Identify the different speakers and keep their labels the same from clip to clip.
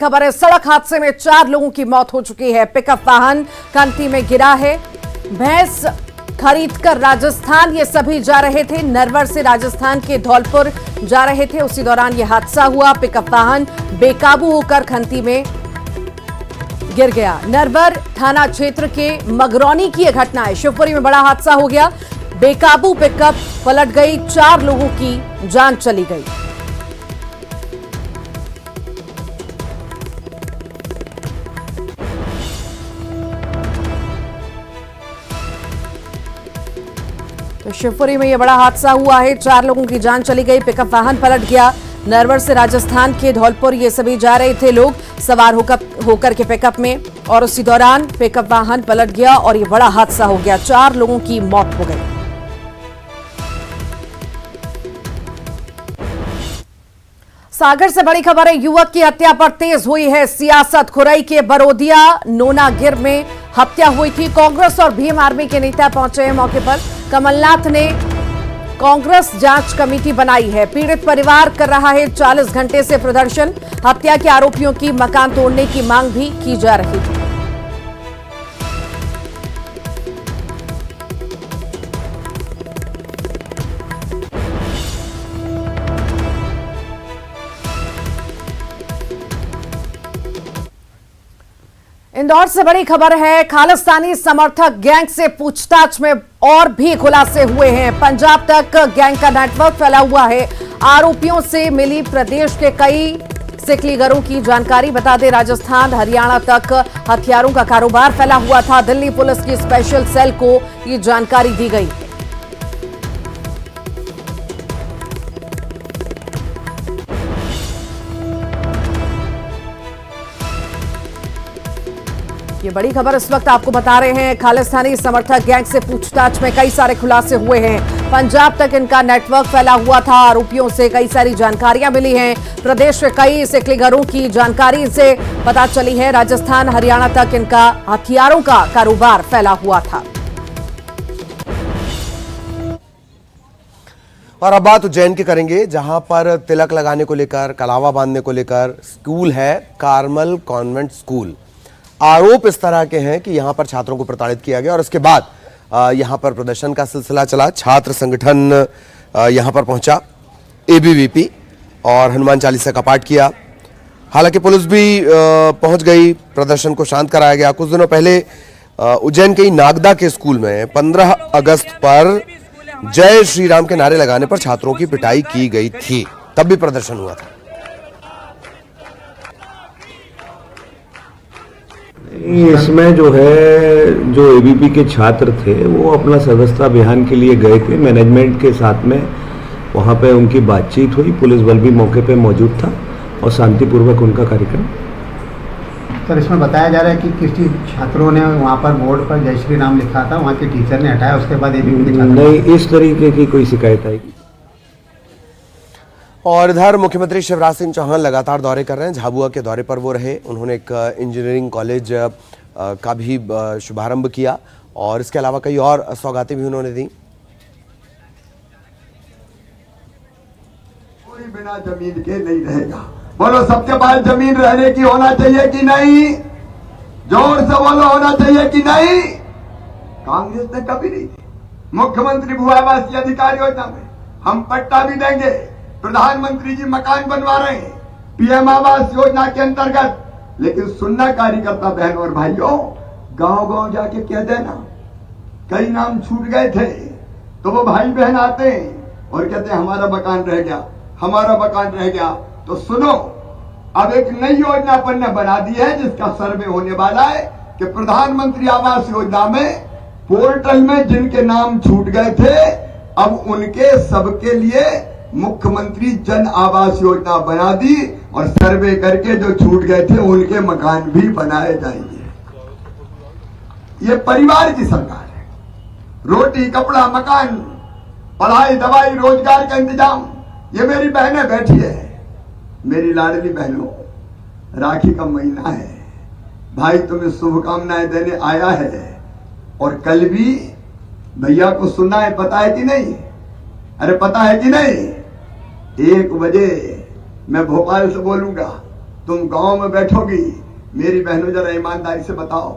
Speaker 1: खबर है, सड़क हादसे में 4 लोगों की मौत हो चुकी है। पिकअप वाहन खंती में गिरा है। भैंस खरीदकर राजस्थान ये सभी जा रहे थे। नरवर से राजस्थान के धौलपुर जा रहे थे, उसी दौरान ये हादसा हुआ। पिकअप वाहन बेकाबू होकर खंती में गिर गया। नरवर थाना क्षेत्र के मगरौनी की यह घटना है। शिवपुरी में बड़ा हादसा हो गया। बेकाबू पिकअप पलट गई, 4 लोगों की जान चली गई। तो शिवपुरी में यह बड़ा हादसा हुआ है, 4 लोगों की जान चली गई। पिकअप वाहन पलट गया। नरवर से राजस्थान के धौलपुर ये सभी जा रहे थे लोग सवार होकर के पिकअप में, और उसी दौरान पिकअप वाहन पलट गया और ये बड़ा हादसा हो गया। 4 लोगों की मौत हो गई। सागर से बड़ी खबर है, युवक की हत्या पर तेज हुई है सियासत। खुरई के बरोदिया नोनागिर में हत्या हुई थी। कांग्रेस और भीम आर्मी के नेता पहुंचे हैं मौके पर। कमलनाथ ने कांग्रेस जांच कमेटी बनाई है। पीड़ित परिवार कर रहा है 40 घंटे से प्रदर्शन। हत्या के आरोपियों की मकान तोड़ने की मांग भी की जा रही है। इंदौर से बड़ी खबर है, खालिस्तानी समर्थक गैंग से पूछताछ में और भी खुलासे हुए हैं। पंजाब तक गैंग का नेटवर्क फैला हुआ है। आरोपियों से मिली प्रदेश के कई सिकलीगरों की जानकारी। बता दें, राजस्थान हरियाणा तक हथियारों का कारोबार फैला हुआ था। दिल्ली पुलिस की स्पेशल सेल को ये जानकारी दी गई। ये बड़ी खबर इस वक्त आपको बता रहे हैं। खालिस्तानी समर्थक गैंग से पूछताछ में कई सारे खुलासे हुए हैं। पंजाब तक इनका नेटवर्क फैला हुआ था। आरोपियों से कई सारी जानकारियां मिली हैं। प्रदेश के कई सिकलीगरों की जानकारी से पता चली है। राजस्थान हरियाणा तक इनका हथियारों का कारोबार फैला हुआ था।
Speaker 2: और अब बात उज्जैन की करेंगे, जहां पर तिलक लगाने को लेकर, कलावा बांधने को लेकर स्कूल है कार्मल कॉन्वेंट स्कूल। आरोप इस तरह के हैं कि यहां पर छात्रों को प्रताड़ित किया गया और इसके बाद यहां पर प्रदर्शन का सिलसिला चला। छात्र संगठन यहां पर पहुंचा, एबीवीपी, और हनुमान चालीसा का पाठ किया। हालांकि पुलिस भी पहुंच गई, प्रदर्शन को शांत कराया गया। कुछ दिनों पहले उज्जैन के नागदा के स्कूल में 15 अगस्त पर जय श्री राम के नारे लगाने पर छात्रों की पिटाई की गई थी, तब भी प्रदर्शन हुआ था।
Speaker 3: इसमें जो है, जो एबीपी के छात्र थे वो अपना सदस्यता अभियान के लिए गए थे। मैनेजमेंट के साथ में वहाँ पे उनकी बातचीत हुई। पुलिस बल भी मौके पे मौजूद था और शांतिपूर्वक उनका कार्यक्रम।
Speaker 4: सर, इसमें बताया जा रहा है कि किसी छात्रों ने वहाँ पर बोर्ड पर जय श्री राम लिखा था, वहाँ के टीचर ने हटाया, उसके बाद एबीपी के छात्र
Speaker 3: नहीं, इस तरीके की कोई शिकायत आएगी।
Speaker 2: और इधर मुख्यमंत्री शिवराज सिंह चौहान लगातार दौरे कर रहे हैं। झाबुआ के दौरे पर वो रहे। उन्होंने एक इंजीनियरिंग कॉलेज का भी शुभारंभ किया और इसके अलावा कई और सौगातें भी उन्होंने दी।
Speaker 5: कोई बिना जमीन के नहीं रहेगा। बोलो, सबके पास जमीन रहने की होना चाहिए कि नहीं? जोर से बोलो, होना चाहिए कि नहीं? कांग्रेस ने कभी नहीं दी। मुख्यमंत्री भू आवासीय अधिकार योजना में हम पट्टा भी देंगे। प्रधानमंत्री जी मकान बनवा रहे हैं पीएम आवास योजना के अंतर्गत। लेकिन सुनना कार्यकर्ता बहन और भाइयों, गांव गांव जाके कह देना कई नाम छूट गए थे, तो वो भाई बहन आते हैं और कहते हैं हमारा मकान रह गया, हमारा मकान रह गया। तो सुनो, अब एक नई योजना अपन ने बना दी है जिसका सर्वे होने वाला है कि प्रधानमंत्री आवास योजना में पोर्टल में जिनके नाम छूट गए थे, अब उनके सबके लिए मुख्यमंत्री जन आवास योजना बना दी और सर्वे करके जो छूट गए थे उनके मकान भी बनाए जाएंगे। ये परिवार की सरकार है। रोटी, कपड़ा, मकान, पढ़ाई, दवाई, रोजगार का इंतजाम, ये मेरी बहनें बैठी है। मेरी लाडली बहनों, राखी का महीना है, भाई तुम्हें शुभकामनाएं देने आया है। और कल भी भैया को सुनना है, पता है कि नहीं? अरे पता है कि नहीं? 1 बजे मैं भोपाल से बोलूंगा, तुम गांव में बैठोगी, मेरी बहनों जरा ईमानदारी से बताओ,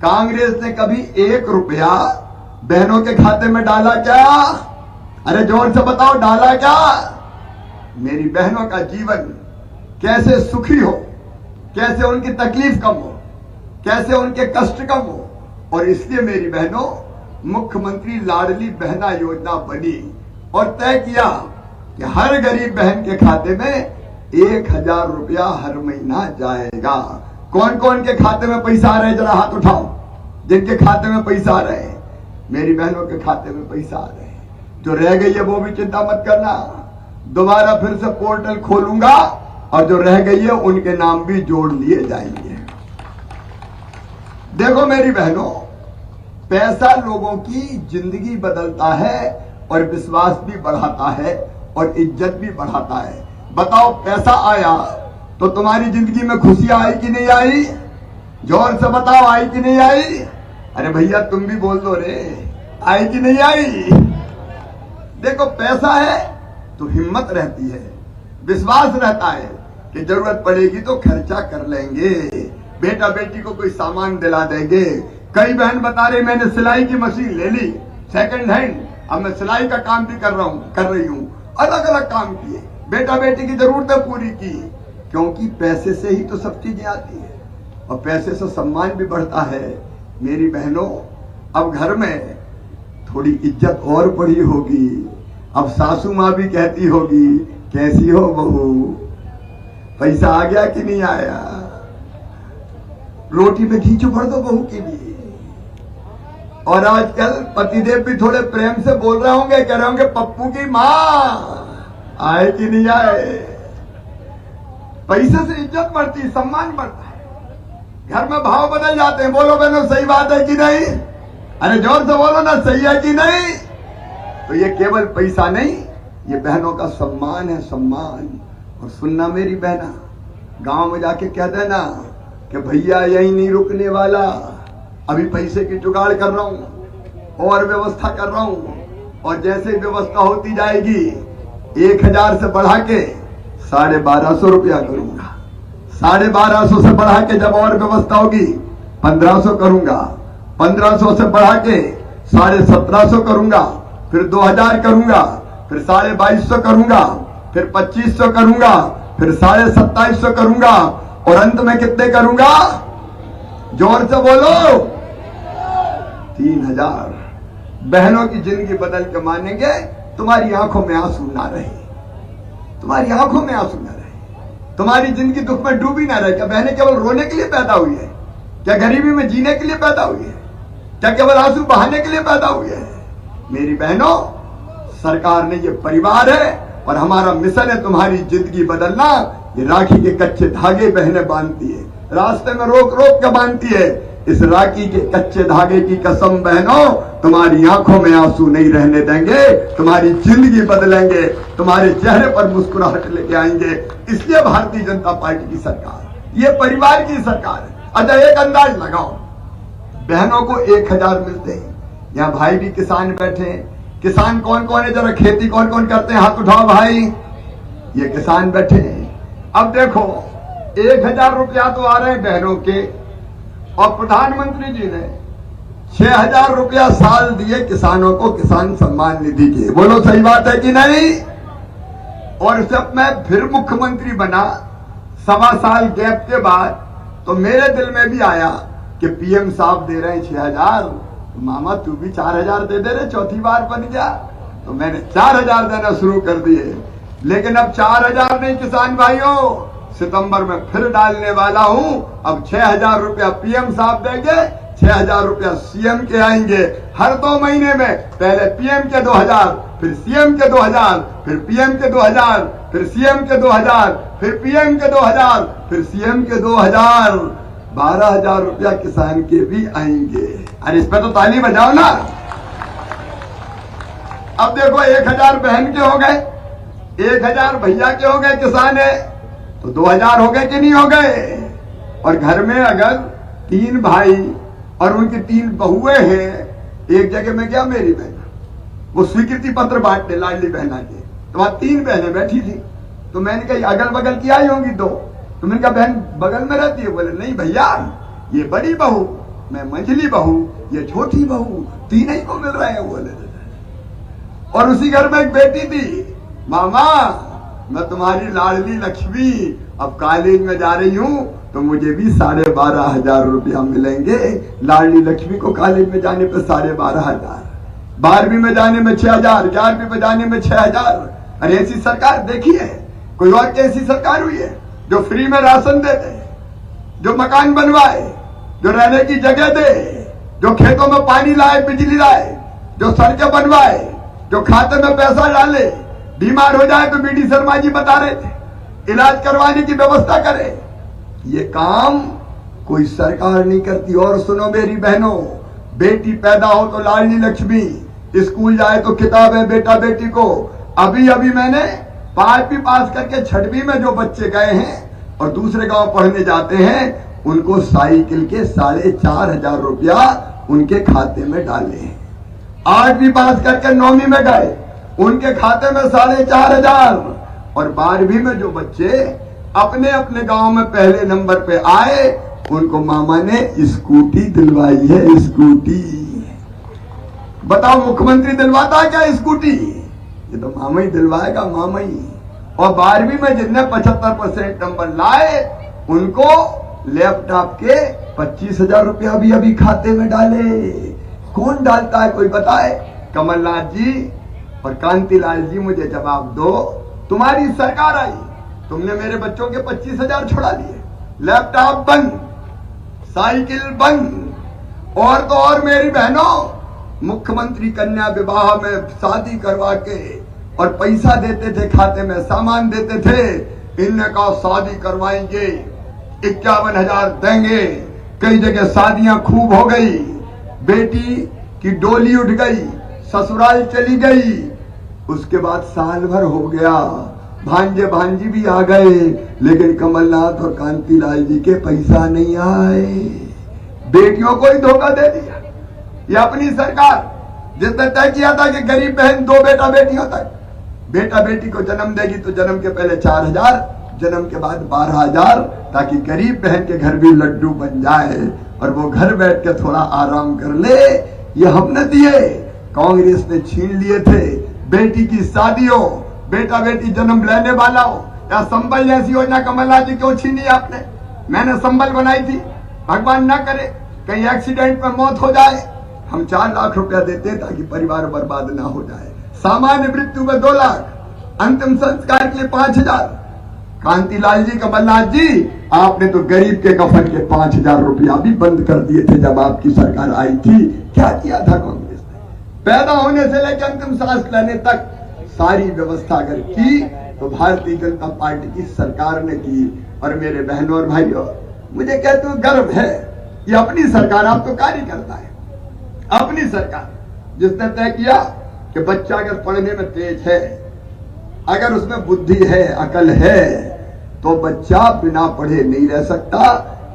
Speaker 5: कांग्रेस ने कभी 1 रुपया बहनों के खाते में डाला क्या? अरे जोर से बताओ, डाला क्या? मेरी बहनों का जीवन कैसे सुखी हो, कैसे उनकी तकलीफ कम हो, कैसे उनके कष्ट कम हो, और इसलिए मेरी बहनों मुख्यमंत्री लाडली बहना योजना बनी और तय किया कि हर गरीब बहन के खाते में 1000 रुपया हर महीना जाएगा। कौन कौन के खाते में पैसा आ रहे, जरा हाथ उठाओ। जिनके खाते में पैसा आ रहे, मेरी बहनों के खाते में पैसा आ रहे, जो रह गई है वो भी चिंता मत करना, दोबारा फिर से पोर्टल खोलूंगा और जो रह गई है उनके नाम भी जोड़ लिए जाएंगे। देखो मेरी बहनों, पैसा लोगों की जिंदगी बदलता है और विश्वास भी बढ़ाता है और इज्जत भी बढ़ाता है। बताओ, पैसा आया तो तुम्हारी जिंदगी में खुशियां आई कि नहीं आई? जोर से बताओ, आई कि नहीं आई? अरे भैया तुम भी बोल दो रे, आई कि नहीं आई? देखो, पैसा है तो हिम्मत रहती है, विश्वास रहता है कि जरूरत पड़ेगी तो खर्चा कर लेंगे, बेटा बेटी को कोई सामान दिला देंगे। कई बहन बता रहे मैंने सिलाई की मशीन ले ली सेकंड हैंड, अब मैं सिलाई का काम भी कर रही हूँ, अलग अलग काम किए, बेटा बेटी की जरूरतें पूरी की, क्योंकि पैसे से ही तो सब चीजें आती है और पैसे से सम्मान भी बढ़ता है। मेरी बहनों, अब घर में थोड़ी इज्जत और बढ़ी होगी। अब सासू माँ भी कहती होगी, कैसी हो बहू, पैसा आ गया कि नहीं आया? रोटी में घी चुपड़ दो बहू के लिए। और आजकल पतिदेव भी थोड़े प्रेम से बोल रहे होंगे, कह रहे होंगे, पप्पू की माँ आए कि नहीं आए? पैसे से इज्जत बढ़ती, सम्मान बढ़ता है, घर में भाव बदल जाते हैं। बोलो बहनों, सही बात है कि नहीं? अरे जोर से बोलो ना, सही है कि नहीं? तो ये केवल पैसा नहीं, ये बहनों का सम्मान है, सम्मान। और सुनना मेरी बहना, गांव में जाके कह देना कि भैया यही नहीं रुकने वाला, अभी पैसे की जुगाड़ कर रहा हूं और व्यवस्था कर रहा हूं, और जैसे व्यवस्था होती जाएगी 1000 से बढ़ा के 1250 रुपया करूंगा, 1250 से बढ़ा के जब और व्यवस्था होगी 1500 करूंगा, 1500 से बढ़ा के 1750 करूंगा, फिर 2000 करूंगा, फिर 2250 करूंगा, फिर 2500 करूंगा, फिर 2750 करूंगा, और अंत में कितने करूंगा? जोर से बोलो, 3000। बहनों की जिंदगी बदल के मानेंगे, तुम्हारी आंखों में आंसू ना रहे, तुम्हारी आंखों में आंसू ना रहे, तुम्हारी जिंदगी दुख में डूबी ना रहे। क्या बहनें केवल रोने के लिए पैदा हुई है? क्या गरीबी में जीने के लिए पैदा हुई है? क्या केवल आंसू बहाने के लिए पैदा हुई है? मेरी बहनों, सरकार ने ये परिवार है और हमारा मिशन है तुम्हारी जिंदगी बदलना। ये राखी के कच्चे धागे बहनें बांधती है, रास्ते में रोक रोक के बांधती है। इस राखी के कच्चे धागे की कसम बहनों, तुम्हारी आंखों में आंसू नहीं रहने देंगे, तुम्हारी जिंदगी बदलेंगे, तुम्हारे चेहरे पर मुस्कुराहट लेके आएंगे। इसलिए भारतीय जनता पार्टी की सरकार, ये परिवार की सरकार है। अच्छा, एक अंदाज लगाओ, बहनों को 1000 मिलते हैं, यहाँ भाई भी किसान बैठे हैं। किसान कौन कौन है, जरा खेती कौन कौन करते हैं, हाथ उठाओ भाई। ये किसान बैठे हैं। अब देखो, 1000 रुपया तो आ रहे हैं बहनों के, और प्रधानमंत्री जी ने 6000 रुपया साल दिए किसानों को, किसान सम्मान निधि के। बोलो सही बात है कि नहीं? और जब मैं फिर मुख्यमंत्री बना 1.25 साल गैप के बाद, तो मेरे दिल में भी आया कि पीएम साहब दे रहे हैं 6000, तो मामा तू भी 4000 दे दे रहे, चौथी बार बन गया। तो मैंने 4000 देना शुरू कर दिए। लेकिन अब 4000 नहीं किसान भाइयों, सितंबर में फिर डालने वाला हूं। अब 6000 रुपया पीएम साहब देंगे, 6000 रुपया सीएम के आएंगे। हर 2 महीने में पहले पीएम के 2000, फिर सीएम के 2000, फिर पीएम के 2000, फिर सीएम के 2000, फिर पीएम के 2000, फिर सीएम के 2000, 12000 रुपया किसान के भी आएंगे। अरे इस पे तो ताली बजाओ ना। अब देखो, 1000 बहन के हो गए, 1000 भैया के हो गए, किसान है तो 2000 हो गए कि नहीं हो गए? और घर में अगर 3 भाई और उनकी 3 बहुएं हैं, एक जगह में गया मेरी बहन, वो स्वीकृति पत्र बांटने लाडली बहना के, तो वहां 3 बहनें बैठी थी। तो मैंने कही अगल बगल की आई होंगी 2, तो मैंने कहा बहन बगल में रहती है? बोले नहीं भैया, ये बड़ी बहू, मैं मंझली बहू, ये छोटी बहू, तीन ही को मिल रहे हैं। बोले और उसी घर में एक बेटी थी, मामा मैं तुम्हारी लाडली लक्ष्मी अब कॉलेज में जा रही हूँ तो मुझे भी 12,500 रुपया मिलेंगे। लाडली लक्ष्मी को कॉलेज में जाने पे 12,500, 12वीं में जाने में 6,000, 11वीं में जाने में 6,000। अरे ऐसी सरकार देखी है? कोई और कैसी सरकार हुई है जो फ्री में राशन दे दे, जो मकान बनवाए, जो रहने की जगह दे, जो खेतों में पानी लाए, बिजली लाए, जो सड़कें बनवाए, जो खाते में पैसा डाले, बीमार हो जाए तो बीडी शर्मा जी बता रहे थे इलाज करवाने की व्यवस्था करे। ये काम कोई सरकार नहीं करती। और सुनो मेरी बहनों, बेटी पैदा हो तो लाडली लक्ष्मी, स्कूल जाए तो किताब है बेटा बेटी को। अभी अभी मैंने 5वीं पास करके 6वीं में जो बच्चे गए हैं और दूसरे गांव पढ़ने जाते हैं, उनको साइकिल के 4,500 रुपया उनके खाते में डाले हैं। 8वीं पास करके 9वीं में गए, उनके खाते में 4,500। और 12वीं में जो बच्चे अपने अपने गांव में पहले नंबर पे आए, उनको मामा ने स्कूटी दिलवाई है। स्कूटी बताओ, मुख्यमंत्री दिलवाता है क्या स्कूटी? ये तो मामा ही दिलवाएगा, मामा ही। और 12वीं में जिनने 75% नंबर लाए, उनको लैपटॉप के 25,000 रुपया भी अभी खाते में डाले। कौन डालता है कोई बताए? कमलनाथ जी और कांतिलाल जी मुझे जवाब दो। तुम्हारी सरकार आई, तुमने मेरे बच्चों के 25,000 छुड़ा लिए, लैपटॉप बंद, साइकिल बंद। और तो और मेरी बहनों, मुख्यमंत्री कन्या विवाह में शादी करवा के और पैसा देते थे, खाते में सामान देते थे। इनने कहा शादी करवाएंगे, 51,000 देंगे। कई जगह शादियां खूब हो गई, बेटी की डोली उठ गई, ससुराल चली गई। उसके बाद साल भर हो गया, भांजे भांजी भी आ गए, लेकिन कमलनाथ और कांतिलाल जी के पैसा नहीं आए। बेटियों को ही धोखा दे दिया। ये अपनी सरकार जिसने तय किया था कि गरीब बहन 2 बेटा बेटियों तक, बेटा बेटी को जन्म देगी तो जन्म के पहले 4,000, जन्म के बाद 12,000, ताकि गरीब बहन के घर भी लड्डू बन जाए और वो घर बैठ के थोड़ा आराम कर ले। ये हमने दिए, कांग्रेस ने छीन लिए थे। बेटी की शादी हो, बेटा बेटी जन्म लेने वाला हो, या संबल जैसी योजना कमलनाथ जी क्यों छीनी आपने? मैंने संबल बनाई थी, भगवान ना करे कहीं एक्सीडेंट में मौत हो जाए, हम 4 लाख रुपया देते ताकि परिवार बर्बाद ना हो जाए। सामान्य मृत्यु में 2 लाख, अंतिम संस्कार के लिए 5,000। कांतिलाल जी, कमलनाथ जी, आपने तो गरीब के कफन के 5,000 रुपया भी बंद कर दिए थे जब आपकी सरकार आई थी। क्या किया था कांग्रेस ने? पैदा होने से लेकर अंतिम सांस लेने तक सारी व्यवस्था अगर की तो भारतीय जनता पार्टी की सरकार ने की। और मेरे बहनों और भाइयों, मुझे कहते हो गर्व है, ये अपनी सरकार आपको कार्य करता है। अपनी सरकार जिसने तय किया कि बच्चा अगर पढ़ने में तेज है, अगर उसमें बुद्धि है, अकल है, तो बच्चा बिना पढ़े नहीं रह सकता।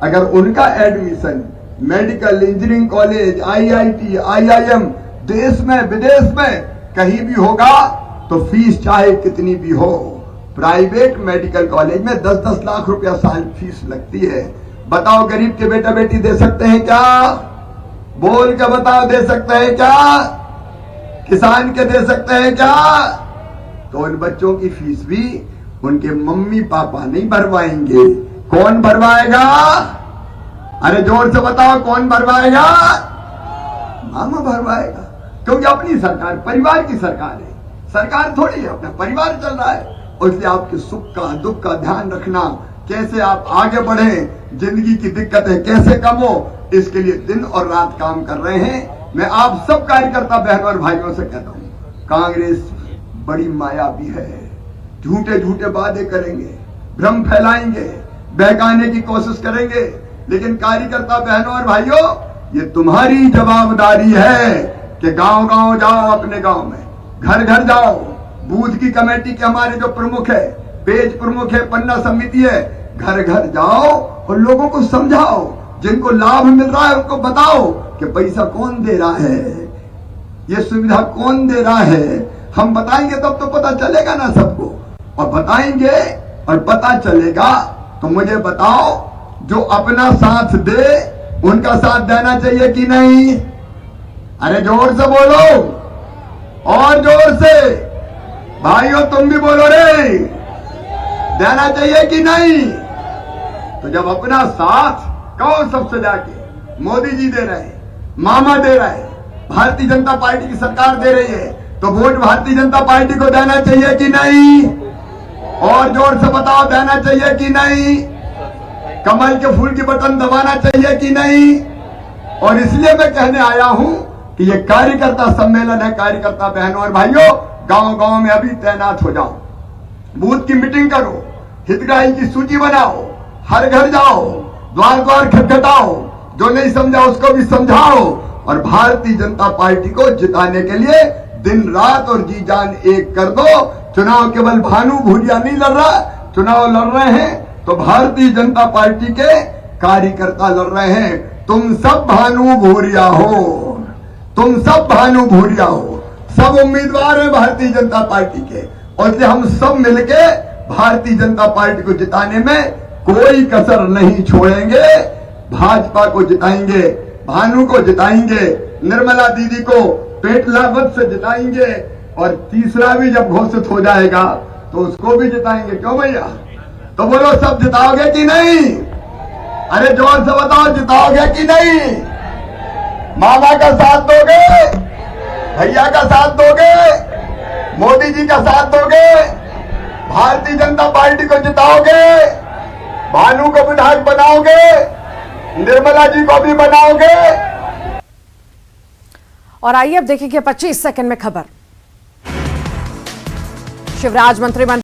Speaker 5: अगर उनका admission medical, engineering college, IIT, IIM देश में विदेश में कहीं भी होगा तो फीस चाहे कितनी भी हो। प्राइवेट मेडिकल कॉलेज में 10-10 लाख रुपया साल फीस लगती है। बताओ गरीब के बेटा बेटी दे सकते हैं क्या? बोल के बताओ, दे सकते हैं क्या? किसान के दे सकते हैं क्या? तो उन बच्चों की फीस भी उनके मम्मी पापा नहीं भरवाएंगे। कौन भरवाएगा? अरे जोर से बताओ, कौन भरवाएगा? मामा भरवाएगा, क्योंकि अपनी सरकार परिवार की सरकार है। सरकार थोड़ी है, अपना परिवार चल रहा है। इसलिए आपके सुख का दुख का ध्यान रखना, कैसे आप आगे बढ़े, जिंदगी की दिक्कतें कैसे कम हो, इसके लिए दिन और रात काम कर रहे हैं। मैं आप सब कार्यकर्ता बहनों और भाइयों से कहता हूं, कांग्रेस बड़ी मायावी है, झूठे झूठे वादे करेंगे, भ्रम फैलाएंगे, बहकाने की कोशिश करेंगे। लेकिन कार्यकर्ता बहनों और भाइयों, ये तुम्हारी जवाबदारी है कि गांव गांव जाओ, अपने गांव में घर घर जाओ। बूथ की कमेटी के हमारे जो प्रमुख है, पेज प्रमुख है, पन्ना समिति है, घर घर जाओ और लोगों को समझाओ। जिनको लाभ मिल रहा है उनको बताओ कि पैसा कौन दे रहा है, ये सुविधा कौन दे रहा है। हम बताएंगे तब तो पता चलेगा ना सबको, और बताएंगे और पता चलेगा तो मुझे बताओ, जो अपना साथ दे उनका साथ देना चाहिए कि नहीं? अरे जोर से बोलो, और जोर से भाइयों, तुम भी बोलो रे, देना चाहिए कि नहीं? तो जब अपना साथ कौन सबसे जाके मोदी जी दे रहे हैं, मामा दे रहे हैं, भारतीय जनता पार्टी की सरकार दे रही है, तो वोट भारतीय जनता पार्टी को देना चाहिए कि नहीं? और जोर से बताओ, देना चाहिए कि नहीं? कमल के फूल की बटन दबाना चाहिए कि नहीं? और इसलिए मैं कहने आया हूं कि ये कार्यकर्ता सम्मेलन है। कार्यकर्ता बहनों और भाइयों, गांव गांव में अभी तैनात हो जाओ, बूथ की मीटिंग करो, हितग्राही की सूची बनाओ, हर घर जाओ, द्वार द्वार खटखटाओ, जो नहीं समझा उसको भी समझाओ, और भारतीय जनता पार्टी को जिताने के लिए दिन रात और जी जान एक कर दो। चुनाव केवल भानु भूरिया नहीं लड़ रहा, चुनाव लड़ रहे हैं तो भारतीय जनता पार्टी के कार्यकर्ता लड़ रहे हैं। तुम सब भानु भूरिया हो, तुम सब भानु भूरिया हो, सब उम्मीदवार हैं भारतीय जनता पार्टी के, और इसलिए हम सब मिलके भारतीय जनता पार्टी को जिताने में कोई कसर नहीं छोड़ेंगे। भाजपा को जिताएंगे, भानु को जिताएंगे, निर्मला दीदी को पेटला मत से जिताएंगे, और तीसरा भी जब घोषित हो जाएगा तो उसको भी जिताएंगे। क्यों भैया? तो बोलो, सब जिताओगे कि नहीं? अरे जोर से बताओ, जिताओगे कि नहीं? मामा का साथ दोगे, भैया का साथ दोगे, मोदी जी का साथ दोगे, भारतीय जनता पार्टी को जिताओगे, भानु को विधायक बनाओगे, निर्मला जी को भी बनाओगे।
Speaker 1: और आइए अब देखेंगे 25 सेकंड में खबर। शिवराज मंत्रिमंडल